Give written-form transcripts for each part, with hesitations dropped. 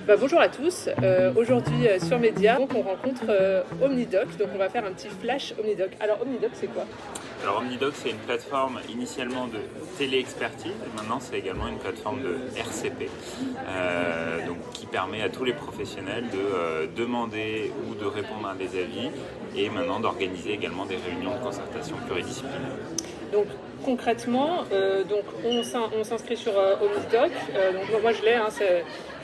Bonjour à tous, aujourd'hui sur Média, donc on rencontre Omnidoc, donc on va faire un petit flash Omnidoc. Alors Omnidoc c'est quoi? Alors Omnidoc, c'est une plateforme initialement de téléexpertise, et maintenant c'est également une plateforme de RCP, donc qui permet à tous les professionnels de demander ou de répondre à des avis, et maintenant d'organiser également des réunions de concertation pluridisciplinaire. Donc concrètement, on s'inscrit sur Omnidoc, donc moi je l'ai,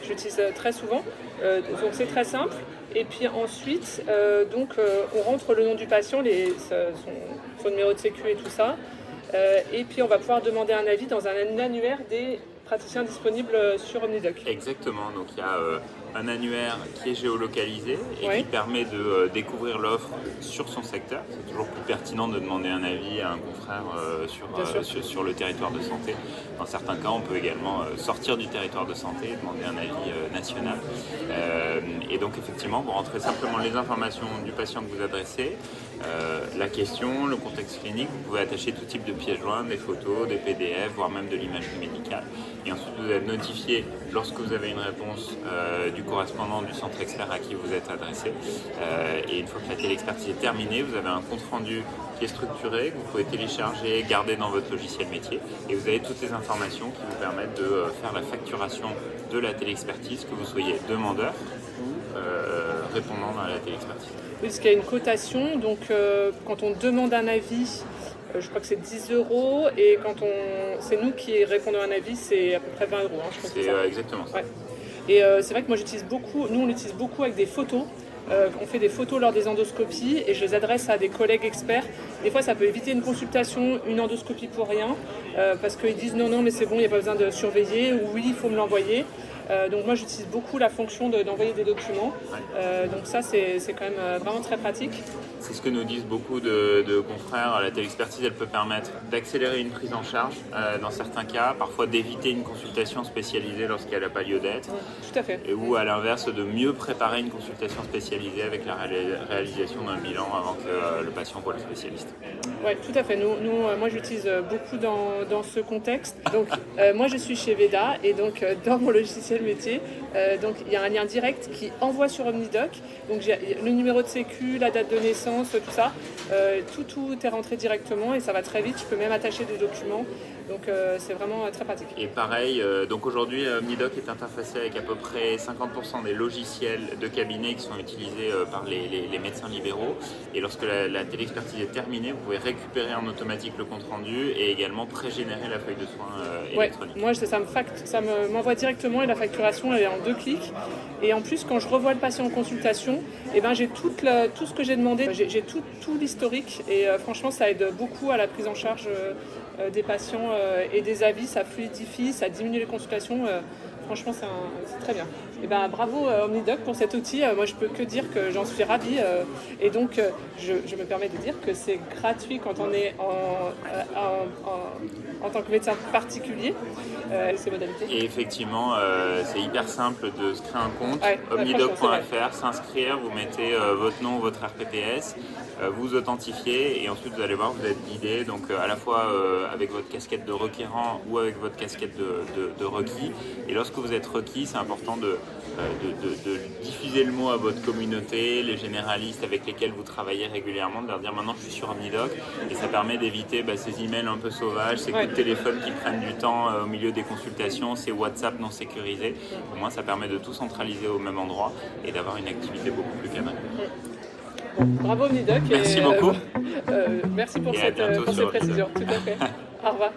je l'utilise très souvent, donc c'est très simple. Et puis ensuite, on rentre le nom du patient, son numéro de sécu et tout ça. Et puis on va pouvoir demander un avis dans un annuaire des praticiens disponibles sur Omnidoc. Exactement, donc il y a un annuaire qui est géolocalisé et Oui. qui permet de découvrir l'offre sur son secteur. C'est toujours plus pertinent de demander un avis à un confrère sur le territoire de santé. Dans certains cas, on peut également sortir du territoire de santé et demander un avis national. Et donc effectivement, vous rentrez simplement les informations du patient que vous adressez, la question, le contexte clinique. Vous pouvez attacher tout type de pièces jointes, des photos, des PDF, voire même de l'imagerie médicale. Et ensuite, vous êtes notifié lorsque vous avez une réponse du correspondant du centre expert à qui vous êtes adressé. Et une fois que la téléexpertise est terminée, vous avez un compte-rendu qui est structuré, que vous pouvez télécharger, garder dans votre logiciel métier. Et vous avez toutes les informations qui vous permettent de faire la facturation de la téléexpertise, que vous soyez demandeur ou répondant à la téléexpertise. Oui, parce qu'il y a une cotation, donc quand on demande un avis, je crois que c'est 10 €, et c'est nous qui répondons à un avis, c'est à peu près 20 €. Je crois que C'est ça. exactement ça. Ouais. Et c'est vrai que moi nous on l'utilise beaucoup avec des photos. On fait des photos lors des endoscopies et je les adresse à des collègues experts. Des fois ça peut éviter une consultation, une endoscopie pour rien, parce qu'ils disent non mais c'est bon, il n'y a pas besoin de surveiller, ou oui il faut me l'envoyer. Donc moi j'utilise beaucoup la fonction d'envoyer des documents. Donc ça c'est quand même vraiment très pratique. C'est ce que nous disent beaucoup de confrères. La téléexpertise, elle peut permettre d'accélérer une prise en charge dans certains cas, parfois d'éviter une consultation spécialisée lorsqu'elle n'a pas lieu d'être. Tout à fait. Ou à l'inverse, de mieux préparer une consultation spécialisée avec la réalisation d'un bilan avant que le patient voit le spécialiste. Oui, tout à fait. Moi, j'utilise beaucoup dans ce contexte. Donc, moi, je suis chez Veda et donc dans mon logiciel métier, donc il y a un lien direct qui envoie sur Omnidoc. Donc, j'ai le numéro de sécu, la date de naissance, tout ça. Tout est rentré directement et ça va très vite. Je peux même attacher des documents. Donc, c'est vraiment très pratique. Et pareil, donc aujourd'hui, Omnidoc est interfacé avec à peu près 50% des logiciels de cabinet qui sont utilisés par les médecins libéraux. Et lorsque la téléexpertise est terminée, vous pouvez récupérer en automatique le compte-rendu et également pré-générer la feuille de soins électronique. Moi, ça m'envoie directement et la facturation elle est en 2 clics. Et en plus, quand je revois le patient en consultation, j'ai tout ce que j'ai demandé, j'ai tout l'historique. Et franchement, ça aide beaucoup à la prise en charge des patients et des avis. Ça fluidifie, ça diminue les consultations. Franchement, c'est très bien. Et bravo Omnidoc pour cet outil. Moi, je peux que dire que j'en suis ravie. Et donc, je me permets de dire que c'est gratuit quand on est en tant que médecin particulier, ces modalités. Et effectivement, c'est hyper simple de se créer un compte. Ouais, Omnidoc.fr, s'inscrire, vous mettez votre nom, votre RPPS, vous authentifiez et ensuite vous allez voir, vous êtes guidé, donc à la fois avec votre casquette de requérant ou avec votre casquette de requis. Et lorsque vous êtes requis, c'est important de diffuser le mot à votre communauté, les généralistes avec lesquels vous travaillez régulièrement, de leur dire maintenant je suis sur Omnidoc, et ça permet d'éviter ces emails un peu sauvages, ces coups de téléphone qui prennent du temps au milieu des consultations, ces WhatsApp non sécurisés. Au moins ça permet de tout centraliser au même endroit et d'avoir une activité beaucoup plus cadrée. Bravo Omnidoc. Merci beaucoup. Merci pour Et à bientôt ces sur précisions. Tout à fait. Au revoir.